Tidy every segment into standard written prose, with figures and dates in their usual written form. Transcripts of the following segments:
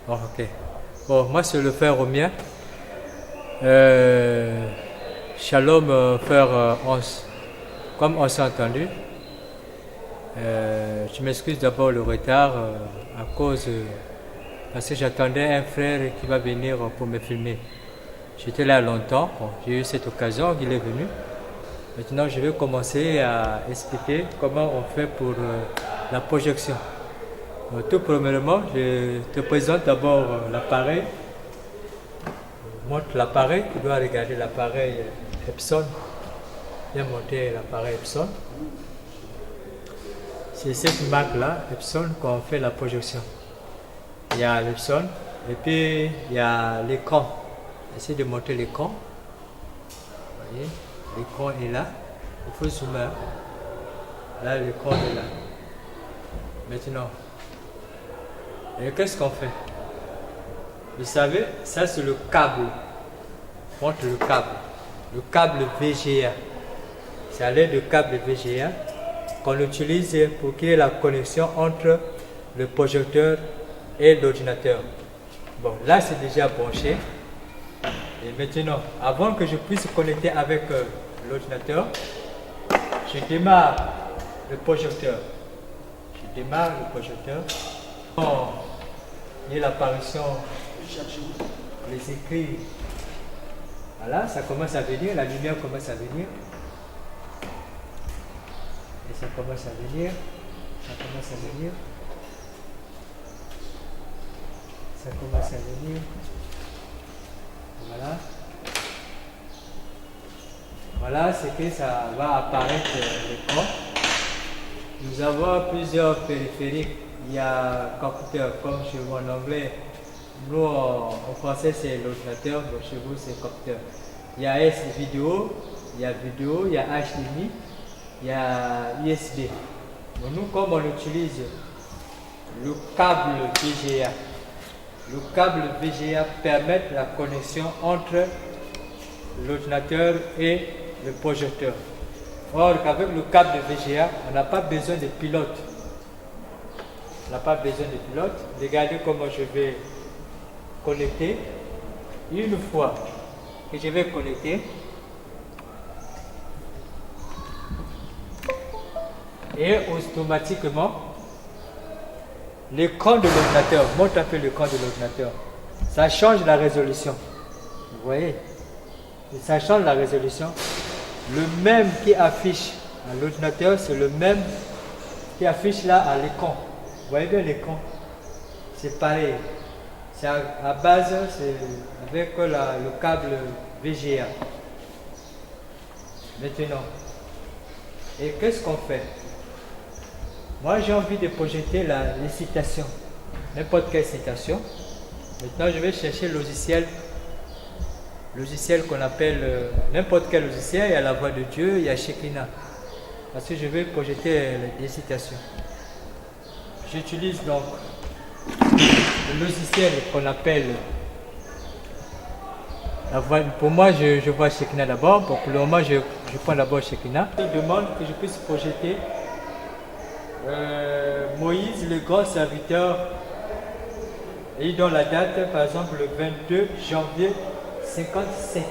Oh, ok. Bon, moi c'est le frère Romien. Shalom, frère Ons. Comme on s'est entendu, je m'excuse d'abord le retard à cause parce que j'attendais un frère qui va venir pour me filmer. J'étais là longtemps, bon, j'ai eu cette occasion, il est venu. Maintenant, je vais commencer à expliquer comment on fait pour la projection. Donc, tout premièrement, je te présente d'abord l'appareil. Je montre l'appareil, tu dois regarder l'appareil Epson. Bien monter l'appareil Epson. C'est cette marque-là, Epson, qu'on fait la projection. Il y a l'Epson et puis il y a l'écran. Essayez de monter l'écran. Vous voyez, l'écran est là. Il faut zoomer. Là, l'écran est là. Maintenant, et qu'est-ce qu'on fait? Vous savez, ça c'est le câble. Montre le câble. Le câble VGA. C'est à l'aide du câble VGA qu'on utilise pour qu'il y ait la connexion entre le projecteur et l'ordinateur. Bon, là c'est déjà branché. Et maintenant, avant que je puisse connecter avec l'ordinateur, je démarre le projecteur. Je démarre le projecteur. Bon, il y a l'apparition, les écrits. Voilà, ça commence à venir, la lumière commence à venir. Et ça commence à venir, ça commence à venir. Ça commence à venir. Voilà. Voilà ce que ça va apparaître l'écran. Nous avons plusieurs périphériques. Il y a capteur comme chez vous en anglais. Nous en français c'est l'ordinateur, donc chez vous c'est capteur. Il y a S vidéo, il y a HDMI, il y a USB. Donc nous comme on utilise le câble VGA, le câble VGA permet la connexion entre l'ordinateur et le projecteur. Or avec le câble VGA, on n'a pas besoin de pilote. On n'a pas besoin de pilote. Regardez comment je vais connecter. Une fois que je vais connecter, et automatiquement, l'écran de l'ordinateur, monte un peu l'écran de l'ordinateur, ça change la résolution. Vous voyez? Ça change la résolution. Le même qui affiche à l'ordinateur, c'est le même qui affiche là à l'écran. Vous voyez bien l'écran? C'est pareil. C'est à base, c'est avec le câble VGA. Maintenant, et qu'est-ce qu'on fait? Moi, j'ai envie de projeter les citations, n'importe quelle citation. Maintenant, je vais chercher le logiciel qu'on appelle n'importe quel logiciel. Il y a la voix de Dieu, il y a Shekinah. Parce que je vais projeter des citations. J'utilise donc le logiciel qu'on appelle la voix. Pour moi, je vois Shekinah d'abord. Pour le moment, je prends d'abord Shekinah. Je demande que je puisse projeter Moïse, le grand serviteur, et dans la date, par exemple, le 22 janvier 55.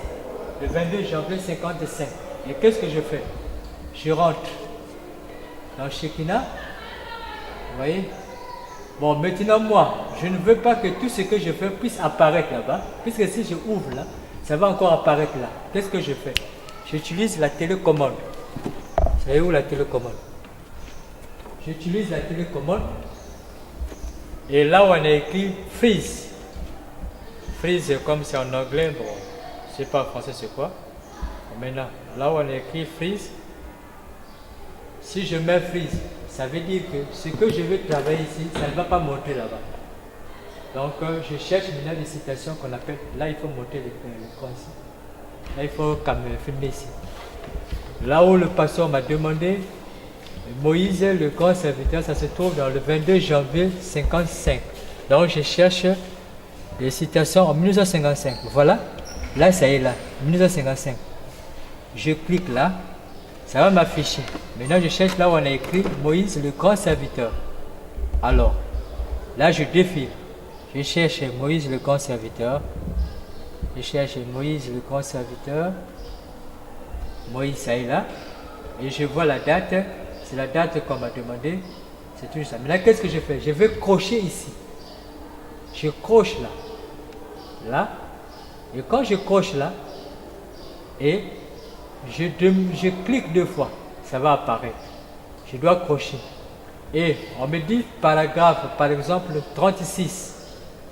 Le 22 janvier 55. Et qu'est-ce que je fais? Je rentre dans Shekinah. Vous voyez? Bon, maintenant, moi, je ne veux pas que tout ce que je fais puisse apparaître là-bas. Puisque si je ouvre là, ça va encore apparaître là. Qu'est-ce que je fais? J'utilise la télécommande. Vous savez où la télécommande? J'utilise la télécommande. Et là où on a écrit freeze. Freeze, comme c'est en anglais, bon, je ne sais pas en français c'est quoi. Maintenant, là où on a écrit freeze, si je mets freeze, ça veut dire que ce que je veux travailler ici, ça ne va pas monter là-bas. Donc, je cherche maintenant des citations qu'on appelle. Là, il faut monter l'écran ici. Là, il faut filmer ici. Là où le pasteur m'a demandé, Moïse, le grand serviteur, ça se trouve dans le 22 janvier 55. Donc, je cherche des citations en 1955. Voilà. Là, ça y est là. 1955. Je clique là. Ça va m'afficher. Maintenant, je cherche là où on a écrit Moïse, le grand serviteur. Alors, là, je défile. Je cherche Moïse le grand serviteur. Je cherche Moïse le grand serviteur. Moïse, ça est là. Et je vois la date. C'est la date qu'on m'a demandé. C'est tout ça. Maintenant, qu'est-ce que je fais? Je vais crocher ici. Je croche là. Là. Et quand je croche là, et je clique 2 fois, ça va apparaître. Je dois crocher. Et on me dit paragraphe, par exemple 36.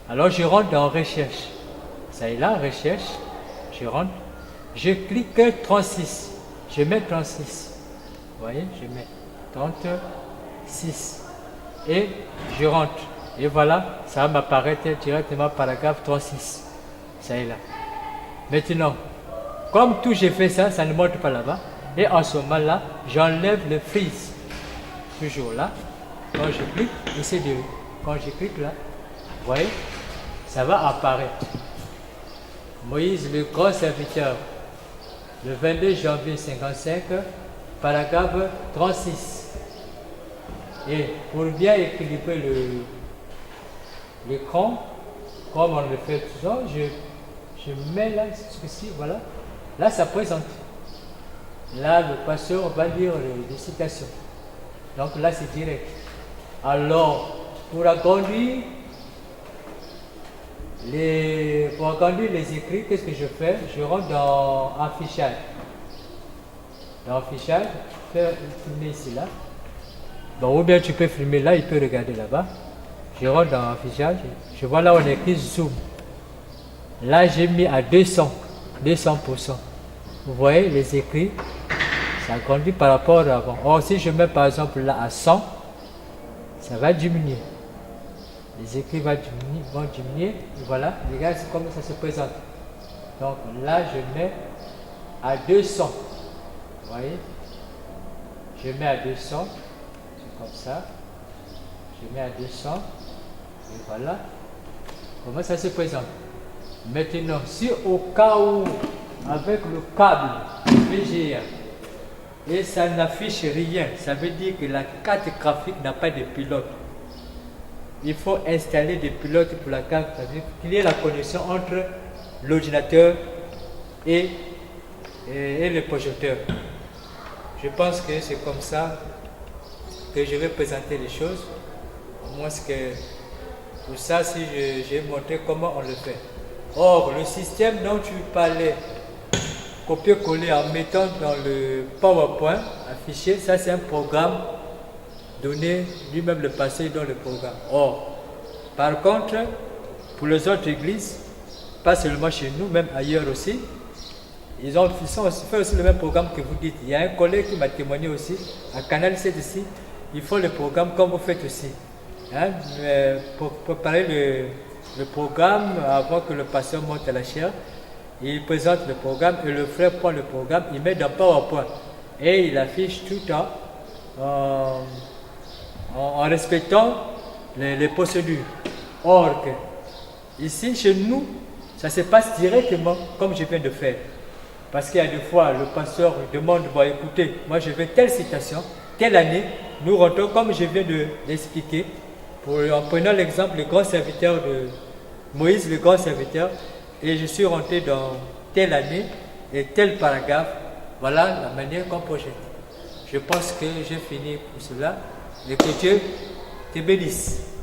Alors je rentre dans recherche. Ça est là, recherche. Je rentre. Je clique 36. Je mets 36. Vous voyez, je mets 36. Et je rentre. Et voilà, ça va m'apparaître directement paragraphe 36. Ça est là. Maintenant, comme tout j'ai fait ça, ça ne monte pas là-bas. Et en ce moment-là, j'enlève le freeze. Toujours là. Quand je clique, quand je clique là, vous voyez, ça va apparaître. Moïse, le grand serviteur, le 22 janvier 55, paragraphe 36. Et pour bien équilibrer l'écran, comme on le fait toujours, je mets là, ceci, voilà. Là, ça présente. Là, le pasteur va lire les citations. Donc là, c'est direct. Alors, pour agrandir les écrits, qu'est-ce que je fais? Je rentre dans affichage. Dans affichage, je fais filmer ici, là. Bon, ou bien tu peux filmer là, il peut regarder là-bas. Je rentre dans affichage. Je vois là, on écrit zoom. Là, j'ai mis à 200%. Vous voyez les écrits, ça grandit par rapport à avant. Or, si je mets par exemple là à 100, ça va diminuer. Les écrits vont diminuer. Et voilà, regarde comment ça se présente. Donc là, je mets à 200. Vous voyez, je mets à 200. C'est comme ça. Je mets à 200. Et voilà comment ça se présente. Maintenant, si au cas où, avec le câble VGA, et ça n'affiche rien, ça veut dire que la carte graphique n'a pas de pilote. Il faut installer des pilotes pour la carte graphique, qu'il y ait la connexion entre l'ordinateur et le projecteur. Je pense que c'est comme ça que je vais présenter les choses. Au moins que pour ça, si j'ai montré comment on le fait. Or, le système dont tu parlais, copier-coller en mettant dans le PowerPoint affiché, ça c'est un programme donné, lui-même le passé dans le programme. Or, par contre, pour les autres églises, pas seulement chez nous, même ailleurs aussi, ils fait aussi le même programme que vous dites. Il y a un collègue qui m'a témoigné aussi, à Canal 7 ici, ils font le programme comme vous faites aussi. Hein, pour préparer le programme avant que le pasteur monte à la chaire, il présente le programme et le frère prend le programme, il met dans PowerPoint et il affiche tout le temps en respectant les procédures. Or, ici chez nous, ça se passe directement comme je viens de faire. Parce qu'il y a des fois, le pasteur demande, bon écoutez, moi je veux telle citation, telle année, nous rentrons comme je viens de l'expliquer, en prenant l'exemple, le grand serviteur de Moïse, le grand serviteur, et je suis rentré dans telle année et tel paragraphe. Voilà la manière qu'on projette. Je pense que j'ai fini pour cela et que Dieu te bénisse.